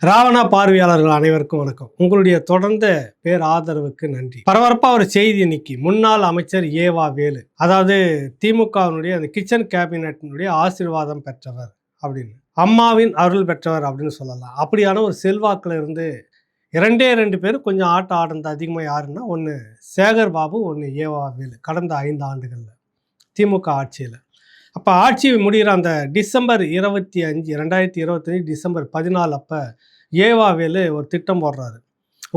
ராவணா பார்வையாளர்கள் அனைவருக்கும் வணக்கம். உங்களுடைய தொடர்ந்த ஆதரவுக்கு நன்றி. பரபரப்பா ஒரு செய்தி இன்னைக்கு. முன்னாள் அமைச்சர் ஏவா வேலு, அதாவது திமுகவினுடைய அந்த கிச்சன் கேபினட்டினுடைய ஆசீர்வாதம் பெற்றவர் அப்படின்னு, அம்மாவின் அருள் பெற்றவர் அப்படின்னு சொல்லலாம். அப்படியான ஒரு செல்வாக்குல இருந்து இரண்டே பேர் கொஞ்சம் ஆட்டம் ஆடுனது அதிகமாக. யாருன்னா, ஒன்று சேகர் பாபு, ஒன்று ஏவா வேலு. கடந்த 5 ஆண்டுகள்ல திமுக ஆட்சியில். அப்போ ஆட்சி முடிகிற அந்த டிசம்பர் 25 2025 டிசம்பர் 14 அப்போ ஏவா வேலு ஒரு திட்டம் போடுறாரு.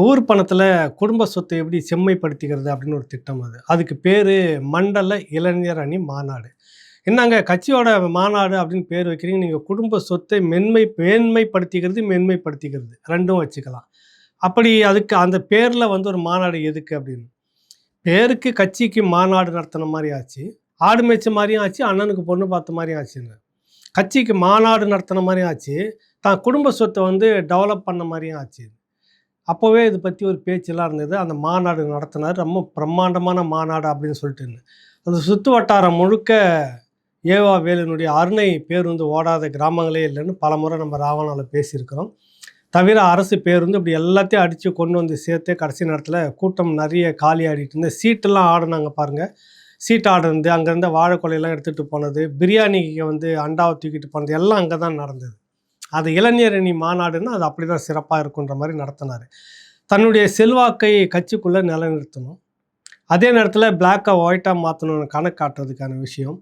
ஊர் பணத்தில் குடும்ப சொத்தை எப்படி செம்மைப்படுத்திக்கிறது அப்படின்னு ஒரு திட்டம். அதுக்கு பேர் மண்டல இளைஞர் அணி மாநாடு. என்னங்க கட்சியோட மாநாடு அப்படின்னு பேர் வைக்கிறீங்க, நீங்கள் குடும்ப சொத்தை மென்மைப்படுத்திக்கிறது ரெண்டும் வச்சுக்கலாம். அப்படி அதுக்கு அந்த பேரில் ஒரு மாநாடு எதுக்கு அப்படின்னு, பேருக்கு கட்சிக்கு மாநாடு நடத்தின மாதிரி ஆச்சு, ஆடு மேய்ச்ச மாதிரியும் ஆச்சு, அண்ணனுக்கு பொண்ணு பார்த்த மாதிரியும் ஆச்சுங்க. கட்சிக்கு மாநாடு நடத்தின மாதிரியும் ஆச்சு, தான் குடும்ப சொத்தை டெவலப் பண்ண மாதிரியும் ஆச்சு. அப்போவே இதை பற்றி ஒரு பேச்செல்லாம் இருந்தது. அந்த மாநாடு நடத்தினார், ரொம்ப பிரம்மாண்டமான மாநாடு அப்படின்னு சொல்லிட்டு. அந்த சுற்று வட்டாரம் முழுக்க ஏவா வேலுனுடைய அருணை பேருந்து ஓடாத கிராமங்களே இல்லைன்னு பல முறை நம்ம ராவணாவில் பேசியிருக்கிறோம். தவிர அரசு பேருந்து இப்படி எல்லாத்தையும் அடித்து கொண்டு வந்து சேர்த்து கடைசி நேரத்தில் கூட்டம் நிறைய காலி ஆடிட்டு இருந்து சீட்டெல்லாம் ஆடினாங்க பாருங்கள். சீட் ஆடுறது, அங்கேருந்து வாழைக்கொலையெல்லாம் எடுத்துகிட்டு போனது, பிரியாணிக்கு அண்டாவை தூக்கிட்டு போனது எல்லாம் அங்கே தான் நடந்தது. அது இளைஞர் அணி மாநாடுன்னா அது அப்படி தான் சிறப்பாக இருக்குன்ற மாதிரி நடத்தினார். தன்னுடைய செல்வாக்கை கட்சிக்குள்ளே நிலைநிறுத்தணும், அதே நேரத்தில் பிளாக்காக ஒயிட்டாக மாற்றணும்னு கணக்கு காட்டுறதுக்கான விஷயம்.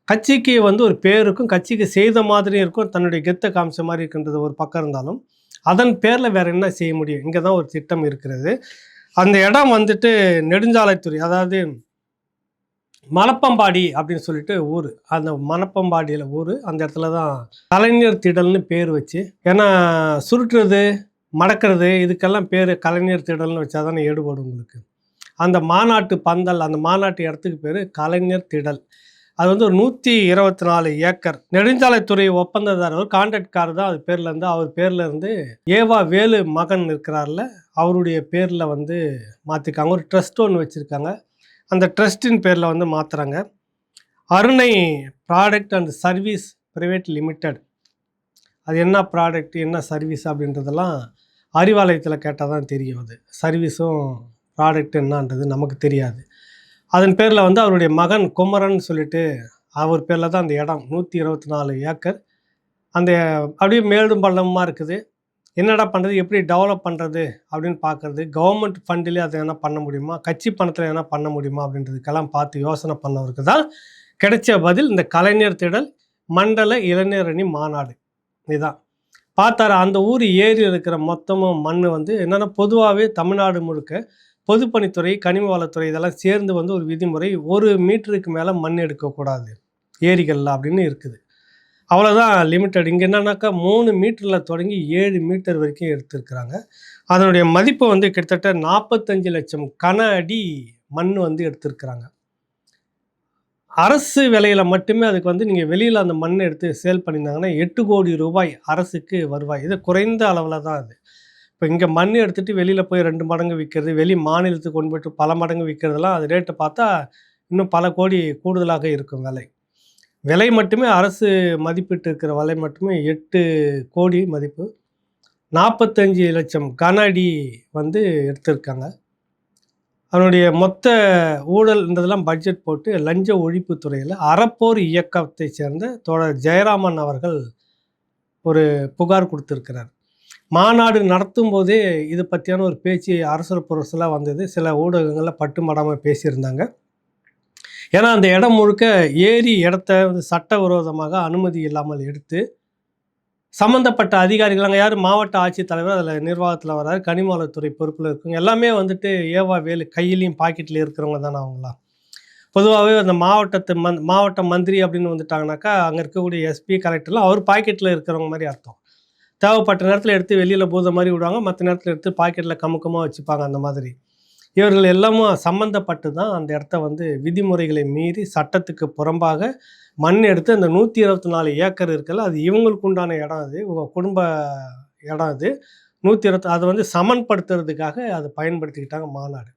கட்சிக்கு ஒரு பேருக்கும் கட்சிக்கு செய்த மாதிரி இருக்கும், தன்னுடைய கெத்தை காமிச்ச மாதிரி இருக்கின்றது ஒரு பக்கம் இருந்தாலும், அதன் பேரில் வேறு என்ன செய்ய முடியும்? இங்கே தான் ஒரு திட்டம் இருக்கிறது. அந்த இடம் நெடுஞ்சாலைத்துறை, அதாவது மணப்பம்பாடி அப்படின்னு சொல்லிட்டு ஊர். அந்த மணப்பம்பாடியில் ஊர், அந்த இடத்துல தான் கலைஞர் திடல்னு பேர் வச்சு, ஏன்னா சுருட்டுறது மடக்கிறது இதுக்கெல்லாம் பேர் கலைஞர் திடல்னு வச்சா தானே ஈடுபடும் உங்களுக்கு. அந்த மாநாட்டு பந்தல், அந்த மாநாட்டு இடத்துக்கு பேர் கலைஞர் திடல். அது ஒரு 124 ஏக்கர். நெடுஞ்சாலைத்துறை ஒப்பந்ததாரர் கான்ட்ராக்ட்காரர் தான் அது பேர்லேருந்து, அவர் பேரில் இருந்து ஏவா வேலு மகன் இருக்கிறார்ல, அவருடைய பேரில் மாற்றிருக்காங்க. ஒரு ட்ரஸ்ட் ஒன்று வச்சுருக்காங்க, அந்த ட்ரஸ்டின் பேரில் மாற்றுறாங்க. அருணை product and service private limited. அது என்ன ப்ராடக்ட் என்ன சர்வீஸ் அப்படின்றதெல்லாம் அறிவாலயத்தில் கேட்டால் தான் தெரியும். அது சர்வீஸும் ப்ராடக்ட் என்னன்றது நமக்கு தெரியாது. அதன் பேரில் அவருடைய மகன் குமரன் சொல்லிட்டு அவர் பேரில் தான் அந்த இடம் 124 ஏக்கர். அந்த அப்படியே மேடும் பள்ளமாக இருக்குது. என்னடா பண்ணுறது, எப்படி டெவலப் பண்ணுறது அப்படின்னு பார்க்குறது. கவர்மெண்ட் ஃபண்டிலே அதை என்ன பண்ண முடியுமா, கட்சி பணத்தில் என்ன பண்ண முடியுமா அப்படின்றதுக்கெல்லாம் பார்த்து யோசனை பண்ணவருக்கு தான் கிடைச்ச பதில் இந்த கலைஞர் திடல் மண்டல இளைஞர் அணி மாநாடு. இதுதான் பார்த்தாரு. அந்த ஊர் ஏரி இருக்கிற மொத்தமும் மண் என்னென்னா, பொதுவாகவே தமிழ்நாடு முழுக்க பொதுப்பணித்துறை, கனிம வளத்துறை இதெல்லாம் சேர்ந்து ஒரு விதிமுறை, 1 மீட்டருக்கு மேலே மண் எடுக்கக்கூடாது ஏரிகளில் அப்படின்னு இருக்குது. அவ்வளோதான் லிமிட்டட். இங்கே என்னன்னாக்கா 3 மீட்டரில் தொடங்கி 7 மீட்டர் வரைக்கும் எடுத்துருக்குறாங்க. அதனுடைய மதிப்பு கிட்டத்தட்ட 45 லட்சம் கன அடி மண் எடுத்துருக்குறாங்க. அரசு விலையில் மட்டுமே அதுக்கு நீங்கள் வெளியில் அந்த மண்ணை எடுத்து சேல் பண்ணியிருந்தாங்கன்னா 8 கோடி ரூபாய் அரசுக்கு வருவாய். இது குறைந்த அளவில் தான் அது. இப்போ இங்கே மண் எடுத்துகிட்டு வெளியில் போய் 2 மடங்கு விற்கிறது, வெளி மாநிலத்துக்கு கொண்டு போய்ட்டு பல மடங்கு விற்கிறதுலாம், அது ரேட்டை பார்த்தா இன்னும் பல கோடி கூடுதலாக இருக்கும் விலை மட்டுமே. அரசு மதிப்பிட்டு இருக்கிற விலை மட்டுமே 8 கோடி மதிப்பு. 45 லட்சம் கன அடி எடுத்திருக்காங்க. அதனுடைய மொத்த ஊழல் இதெல்லாம் பட்ஜெட் போட்டு லஞ்ச ஒழிப்பு துறையில் அறப்போர் இயக்கத்தை சேர்ந்த தோழர் ஜெயராமன் அவர்கள் ஒரு புகார் கொடுத்துருக்கிறார். மாநாடு நடத்தும் போதே இது பற்றியான ஒரு பேச்சு அரசல் புரசலாக வந்தது. சில ஊடகங்களில் பட்டு மடாமல் பேசியிருந்தாங்க. ஏன்னா அந்த இடம் முழுக்க ஏரி இடத்த சட்டவிரோதமாக அனுமதி இல்லாமல் எடுத்து சம்மந்தப்பட்ட அதிகாரிகள், அங்கே யார் மாவட்ட ஆட்சித்தலைவர் அதில் நிர்வாகத்தில் வர்றாரு, கனிம வளத்துறை பொறுப்பில் இருக்குங்க எல்லாமே ஏவா வேலு கையிலையும் பாக்கெட்டில் இருக்கிறவங்க தானே அவங்களாம். பொதுவாகவே அந்த மாவட்ட மந்திரி அப்படின்னு வந்துட்டாங்கனாக்கா அங்கே இருக்கக்கூடிய எஸ்பி கலெக்டர்லாம் அவர் பாக்கெட்டில் இருக்கிறவங்க மாதிரி அர்த்தம். தேவைப்பட்ட நேரத்தில் எடுத்து வெளியில் பூத மாதிரி விடுவாங்க, மற்ற நேரத்தில் எடுத்து பாக்கெட்டில் கமுக்கமாக வச்சுப்பாங்க. அந்த மாதிரி இவர்கள் எல்லாமும் சம்மந்தப்பட்டு தான் அந்த இடத்த விதிமுறைகளை மீறி சட்டத்துக்கு புறம்பாக மண் எடுத்து அந்த 124 ஏக்கர் இருக்குல்ல, அது இவங்களுக்கு உண்டான இடம், அது இவங்க குடும்ப இடம். அது 120 அதை சமன்படுத்துறதுக்காக அதை பயன்படுத்திக்கிட்டாங்க மாநாடு.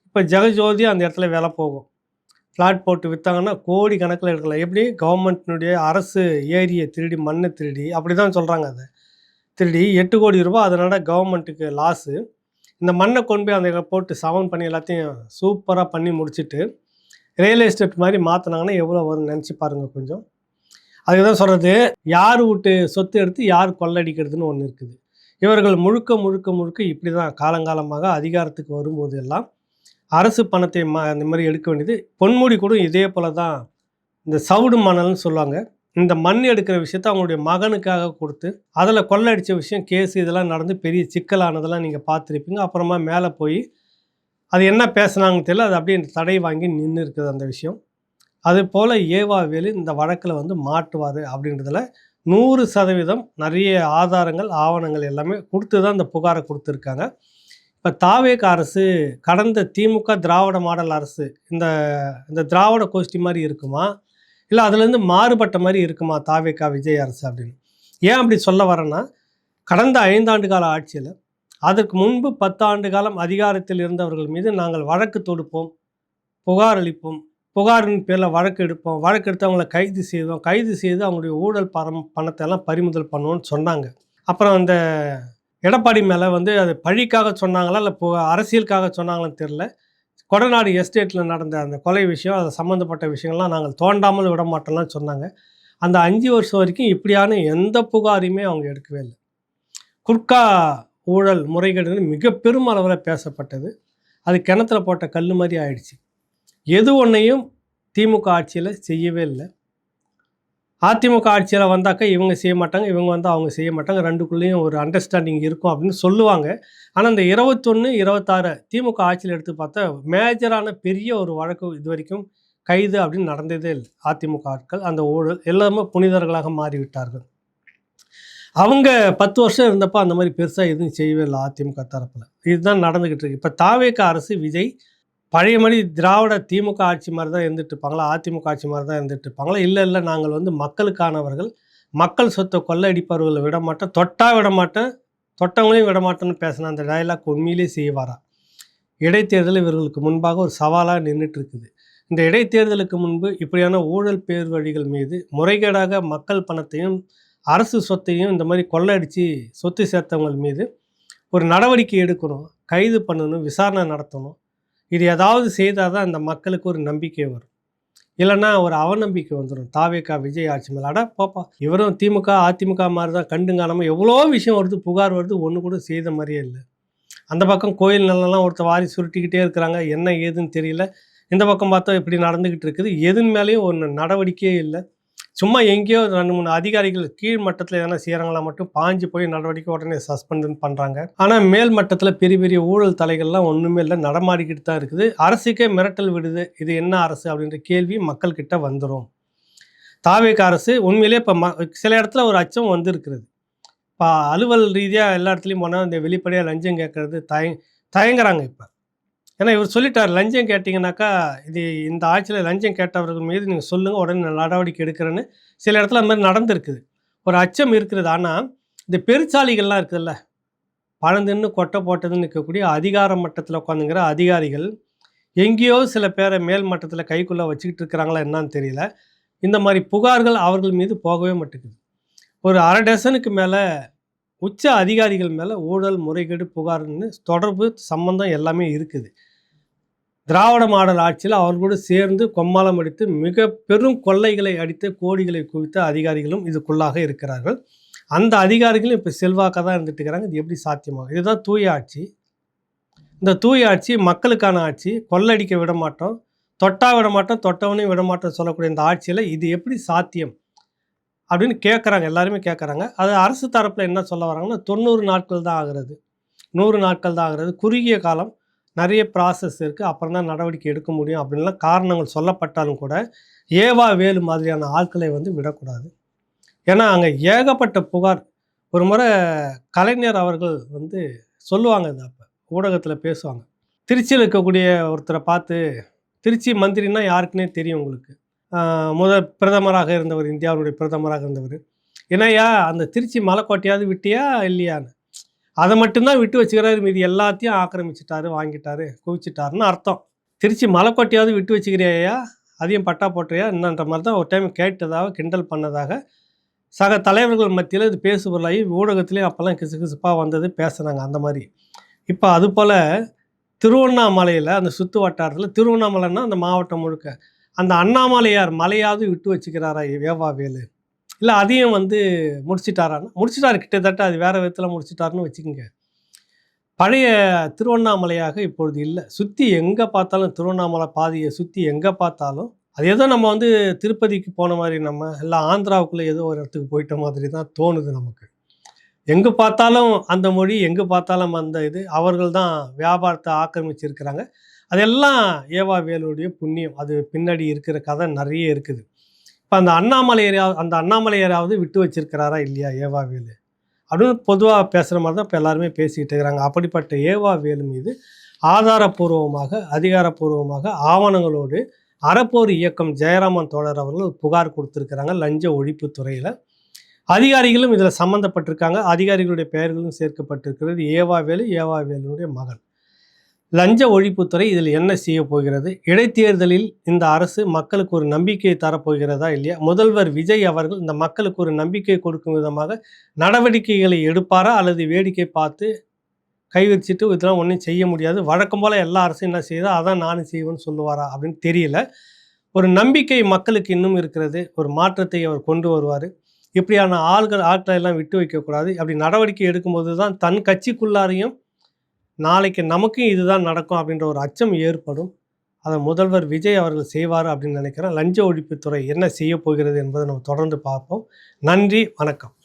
இப்போ ஜெகஜோதி அந்த இடத்துல வேலை போகும். ஃப்ளாட் போட்டு விற்றாங்கன்னா கோடி கணக்கில் எடுக்கலாம். எப்படி கவர்மெண்ட்னுடைய அரசு ஏரியை திருடி மண்ணை திருடி அப்படி தான் சொல்கிறாங்க. அதை திருடி 8,00,00,000 ரூபாய் அதனால கவர்மெண்ட்டுக்கு லாஸு. இந்த மண்ணை கொண்டு போய் அந்த போட்டு சமன் பண்ணி எல்லாத்தையும் சூப்பராக பண்ணி முடிச்சுட்டு ரியல் எஸ்டேட் மாதிரி மாற்றினாங்கன்னா எவ்வளோ வரும்னு நினச்சி பாருங்கள் கொஞ்சம். அதுக்கு தான் சொல்கிறது, யார் வீட்டு சொத்து எடுத்து யார் கொள்ளடிக்கிறதுன்னு ஒன்று இருக்குது. இவர்கள் முழுக்க முழுக்க முழுக்க இப்படி தான் காலங்காலமாக அதிகாரத்துக்கு வரும்போது எல்லாம் அரசு பணத்தை இந்த மாதிரி எடுக்க வேண்டியது. பொன்முடி கூட இதே போல் தான் இந்த சவுடு மணல்னு சொல்லுவாங்க. இந்த மண் எடுக்கிற விஷயத்த அவங்களுடைய மகனுக்காக கொடுத்து அதில் கொள்ளடித்த விஷயம் கேஸ் இதெல்லாம் நடந்து பெரிய சிக்கலானதெல்லாம் நீங்கள் பார்த்துருப்பீங்க. அப்புறமா மேலே போய் அது என்ன பேசுனாங்கன்னு தெரியல, அது அப்படியே தடை வாங்கி நின்று இருக்குது அந்த விஷயம். அதுபோல் ஏவாவேலு இந்த வழக்கில் வந்து மாட்டுவார் அப்படின்றதுல 100% நிறைய ஆதாரங்கள் ஆவணங்கள் எல்லாமே கொடுத்து தான் இந்த புகாரை கொடுத்துருக்காங்க. இப்போ தாவேக அரசு கடந்த திமுக திராவிட மாடல் அரசு இந்த இந்த திராவிட கோஷ்டி மாதிரி இருக்குமா, இல்லை அதுலேருந்து மாறுபட்ட மாதிரி இருக்குமா தாவேக விஜய் அரசு அப்படின்னு. ஏன் அப்படி சொல்ல வரேன்னா, கடந்த 5 ஆண்டு கால ஆட்சியில் அதற்கு முன்பு 10 ஆண்டு காலம் அதிகாரத்தில் இருந்தவர்கள் மீது நாங்கள் வழக்கு தொடுப்போம், புகார் அளிப்போம், புகாரின் பேரில் வழக்கு எடுப்போம், வழக்கு எடுத்து அவங்கள கைது செய்வோம், கைது செய்து அவங்களுடைய ஊழல் பணத்தை எல்லாம் பறிமுதல் பண்ணுவோம்னு சொன்னாங்க. அப்புறம் அந்த எடப்பாடி மேலே வந்து அது பழிக்காக சொன்னாங்களா இல்லை அரசியலுக்காக சொன்னாங்களான்னு தெரில. கொடநாடு எஸ்டேட்டில் நடந்த அந்த கொலை விஷயம், அது சம்மந்தப்பட்ட விஷயங்கள்லாம் நாங்கள் தோண்டாமல் விட மாட்டோம்லாம் சொன்னாங்க. அந்த 5 வருஷம் வரைக்கும் இப்படியான எந்த புகாரையுமே அவங்க எடுக்கவே இல்லை. குட்கா ஊழல் முறைகேடுன்னு மிக பெரும் அளவில் பேசப்பட்டது. அது கிணத்துல போட்ட கல் மாதிரி ஆயிடுச்சு. எது ஒன்றையும் திமுக ஆட்சியில் செய்யவே இல்லை. அதிமுக ஆட்சியில் வந்தாக்கா இவங்க செய்ய மாட்டாங்க, இவங்க வந்தால் அவங்க செய்ய மாட்டாங்க, ரெண்டுக்குள்ளேயும் ஒரு அண்டர்ஸ்டாண்டிங் இருக்கும் அப்படின்னு சொல்லுவாங்க. ஆனால் இந்த 21, 26 திமுக ஆட்சியில் எடுத்து பார்த்தா மேஜரான பெரிய ஒரு வழக்கு இது வரைக்கும் கைது அப்படின்னு நடந்ததே இல்லை. அதிமுக ஆட்கள் அந்த ஊழல் எல்லாமே புனிதர்களாக மாறிவிட்டார்கள். அவங்க 10 வருஷம் இருந்தப்போ அந்த மாதிரி பெருசாக எதுவும் செய்யவே இல்லை அதிமுக தரப்பில். இதுதான் நடந்துக்கிட்டு இருக்கு. இப்போ தாவேக அரசு விஜய் பழைய மாதிரி திராவிட திமுக ஆட்சி மாதிரி தான் இருந்துட்டு இருப்பாங்களா, அதிமுக ஆட்சி மாதிரி தான் இருந்துட்டு இருப்பாங்களா, இல்லை நாங்கள் வந்து மக்களுக்கானவர்கள், மக்கள் சொத்தை கொள்ளையடிப்பவர்களை விட மாட்டோம், விட மாட்டேன், தொட்டவங்களையும் விட மாட்டோம்னு பேசின அந்த டயலாக் உண்மையிலே செய்வாரா? இடைத்தேர்தல் இவர்களுக்கு முன்பாக ஒரு சவாலாக நின்றுட்டு இருக்குது. இந்த இடைத்தேர்தலுக்கு முன்பு இப்படியான ஊழல் பேர் வழிகள் மீது முறைகேடாக மக்கள் பணத்தையும் அரசு சொத்தையும் இந்த மாதிரி கொள்ளையடித்து சொத்து சேர்த்தவங்க மீது ஒரு நடவடிக்கை எடுக்கணும், கைது பண்ணணும், விசாரணை நடத்தணும். இது ஏதாவது செய்தால் தான் இந்த மக்களுக்கு ஒரு நம்பிக்கை வரும். இல்லைன்னா ஒரு அவநம்பிக்கை வந்துடும் தாவேக விஜய் ஆட்சி மேலே. அட போப்பா, இவரும் திமுக அதிமுக மாதிரி தான் கண்டுங்கானமாக எவ்வளோ விஷயம் வருது, புகார் வருது, ஒன்று கூட செய்த மாதிரியே இல்லை. அந்த பக்கம் கோயில் நிலம்லாம் ஒருத்தர் வாரி சுருட்டிக்கிட்டே இருக்கிறாங்க, என்ன ஏதுன்னு தெரியல. இந்த பக்கம் பார்த்தா இப்படி நடந்துக்கிட்டு இருக்குது. எதுன்னு மேலேயும் ஒன்று நடவடிக்கையே இல்லை. சும்மா எங்கேயோ 2-3 அதிகாரிகள் கீழ் மட்டத்தில் எதனா செய்கிறாங்களா மட்டும் பாஞ்சு போய் நடவடிக்கை உடனே சஸ்பெண்ட் பண்ணுறாங்க. ஆனால் மேல் மட்டத்தில் பெரிய பெரிய ஊழல் தலைகள்லாம் ஒன்றுமே இல்லை, நடமாடிக்கிட்டு தான் இருக்குது. அரசுக்கே மிரட்டல் விடுது. இது என்ன அரசு அப்படின்ற கேள்வி மக்கள்கிட்ட வந்துடும். தாவேக அரசு உண்மையிலே இப்போ சில இடத்துல ஒரு அச்சம் வந்திருக்கிறது. இப்போ அலுவல் ரீதியாக எல்லா இடத்துலையும் போனால் இந்த வெளிப்படையாக லஞ்சம் கேட்கறது தயங்குறாங்க. இப்போ ஏன்னா இவர் சொல்லிட்டார், லஞ்சம் கேட்டிங்கனாக்கா இது இந்த ஆட்சியில் லஞ்சம் கேட்டவர்கள் மீது நீங்கள் சொல்லுங்கள், உடனே நடவடிக்கை எடுக்கிறேன்னு சில இடத்துல அந்த மாதிரி நடந்திருக்குது. ஒரு அச்சம் இருக்கிறது. ஆனால் இந்த பெருச்சாலிகள்லாம் இருக்குதுல்ல, பழந்துன்னு கொட்டை போட்டதுன்னு இருக்கக்கூடிய அதிகார மட்டத்தில் உட்காந்துங்கிற அதிகாரிகள் எங்கேயோ சில பேரை மேல் மட்டத்தில் கைக்குள்ளே வச்சுக்கிட்டு இருக்கிறாங்களா என்னான்னு தெரியல. இந்த மாதிரி புகார்கள் அவர்கள் மீது போகவே மாட்டேங்குது. ஒரு 1/2 டசனுக்கு மேலே உச்ச அதிகாரிகள் மேலே ஊழல் முறைகேடு புகார்னு தொடர்பு சம்பந்தம் எல்லாமே இருக்குது. திராவிட மாடல் ஆட்சியில் அவர்களோடு சேர்ந்து கொம்மாளம் அடித்து மிக பெரும் கொள்ளைகளை அடித்து கோடிகளை குவித்த அதிகாரிகளும் இதுக்குள்ளாக இருக்கிறார்கள். அந்த அதிகாரிகளும் இப்போ செல்வாக்காக தான் இருந்துட்டு இருக்கிறாங்க. இது எப்படி சாத்தியமாகும்? இதுதான் தூய ஆட்சி. இந்த தூய ஆட்சி மக்களுக்கான ஆட்சி. கொள்ளடிக்க விட மாட்டோம், விட மாட்டோம், தொட்டவனையும் விட மாட்டோம் சொல்லக்கூடிய இந்த ஆட்சியில் இது எப்படி சாத்தியம் அப்படின்னு கேட்குறாங்க, எல்லாருமே கேட்குறாங்க. அது அரசு தரப்பில் என்ன சொல்ல வராங்கன்னா 90 நாட்கள் தான் ஆகிறது, 100 நாட்கள் தான் ஆகிறது, குறுகிய காலம், நிறைய ப்ராசஸ் இருக்குது, அப்புறம் தான் நடவடிக்கை எடுக்க முடியும் அப்படின்லாம் காரணங்கள் சொல்லப்பட்டாலும் கூட ஏவாவேலு மாதிரியான ஆட்களை வந்து விடக்கூடாது. ஏன்னா அங்கே ஏகப்பட்ட புகார். ஒரு முறை கலைஞர் அவர்கள் வந்து சொல்லுவாங்க, இது அப்போ ஊடகத்தில் பேசுவாங்க, திருச்சியில் இருக்கக்கூடிய ஒருத்தரை பார்த்து, திருச்சி மந்திரின்னா யாருக்குன்னே தெரியும் உங்களுக்கு, பிரதமராக இருந்தவர், இந்தியாவுடைய பிரதமராக இருந்தவர், என்னையா அந்த திருச்சி மலைக்கோட்டையாவது விட்டியா இல்லையான்னு. அதை மட்டும்தான் விட்டு வச்சுக்கிறாரு, மீதி எல்லாத்தையும் ஆக்கிரமிச்சிட்டாரு, வாங்கிட்டாரு, குவிச்சிட்டாருன்னு அர்த்தம். திருச்சி மலைக்கோட்டையாவது விட்டு வச்சுக்கிறியா, அதையும் பட்டா போட்டுறியா என்னன்ற மாதிரி தான் ஒரு டைம் கேட்டதாக கிண்டல் பண்ணதாக சக தலைவர்கள் மத்தியில இது பேசுபொருளாகி ஊடகத்திலேயும் அப்போல்லாம் கிசுகிசுப்பா வந்தது, பேசுனாங்க அந்த மாரி. இப்ப அதுபோல திருவண்ணாமலையில அந்த சுத்து வட்டாரத்தில திருவண்ணாமலைன்னா அந்த மாவட்டம் முழுக்க, அந்த அண்ணாமலையார் மலையாவது விட்டு வச்சுக்கிறாரா வேவா வேலு? இல்ல அதையும் வந்து முடிச்சுட்டாரான்னா, முடிச்சுட்டாரு கிட்டத்தட்ட அது வேற விதத்தில முடிச்சுட்டாருன்னு வச்சுக்கங்க. பழைய திருவண்ணாமலையாக இப்பொழுது இல்ல. சுத்தி எங்க பார்த்தாலும் திருவண்ணாமலை பாதைய சுத்தி எங்க பார்த்தாலும், அது ஏதோ நம்ம வந்து திருப்பதிக்கு போன மாரி நம்ம, இல்ல ஆந்திராவுக்குள்ள ஏதோ ஒரு இடத்துக்கு போயிட்ட மாதிரி தான் தோணுது நமக்கு. எங்க பார்த்தாலும் அந்த மொழி, எங்க பார்த்தாலும் அந்த இது. அவர்கள் தான் வியாபாரத்த ஆக்கிரமிச்சிருக்கிறாங்க. அதெல்லாம் ஏவா வேலுவுடைய புண்ணியம். அது பின்னாடி இருக்கிற கதை நெறைய இருக்குது. இப்ப அந்த அண்ணாமலையாராவது விட்டு வச்சிருக்கிறாரா இல்லையா ஏவா வேலு? அப்படின்னு பொதுவா பேசுற மாரி தான் இப்ப எல்லாருமே பேசிக்கிட்டு இருக்கிறாங்க. அப்படிப்பட்ட ஏவா வேலு மீது ஆதாரப்பூர்வமாக, அதிகாரப்பூர்வமாக ஆவணங்களோடு அறப்போர் இயக்கம் ஜெயராமன் தோழர் அவர்கள் புகார் குடுத்திருக்கிறாங்க லஞ்ச ஒழிப்புத் துறையில. அதிகாரிகளும் இதில் சம்மந்தப்பட்டிருக்காங்க. அதிகாரிகளுடைய பெயர்களும் சேர்க்கப்பட்டிருக்கிறது. ஏவா வேலுனுடைய மகன். லஞ்ச ஒழிப்புத்துறை இதில் என்ன செய்ய போகிறது? இடைத்தேர்தலில் இந்த அரசு மக்களுக்கு ஒரு நம்பிக்கையை தரப்போகிறதா இல்லையா? முதல்வர் விஜய் அவர்கள் இந்த மக்களுக்கு ஒரு நம்பிக்கை கொடுக்கும் விதமாக நடவடிக்கைகளை எடுப்பாரா? அல்லது வேடிக்கை பார்த்து கை வச்சுட்டு இதெல்லாம் ஒன்றும் செய்ய முடியாது, வழக்கம் போல எல்லா அரசும் என்ன செய்யுதோ அதான் நானும் செய்வேன்னு சொல்லுவாரா அப்படின்னு தெரியல. ஒரு நம்பிக்கை மக்களுக்கு இன்னும் இருக்கிறது. ஒரு மாற்றத்தை அவர் கொண்டு வருவார். இப்படியான ஆட்களை எல்லாம் விட்டு வைக்கக்கூடாது. அப்படி நடவடிக்கை எடுக்கும்போது தான் தன் கட்சிக்குள்ளாரையும் நாளைக்கு நமக்கும் இதுதான் நடக்கும் அப்படின்ற ஒரு அச்சம் ஏற்படும். அதை முதல்வர் விஜய் அவர்கள் செய்வார் அப்படின்னு நினைக்கிறேன். லஞ்ச ஒழிப்புத்துறை என்ன செய்ய போகிறது என்பதை நம்ம தொடர்ந்து பார்ப்போம். நன்றி, வணக்கம்.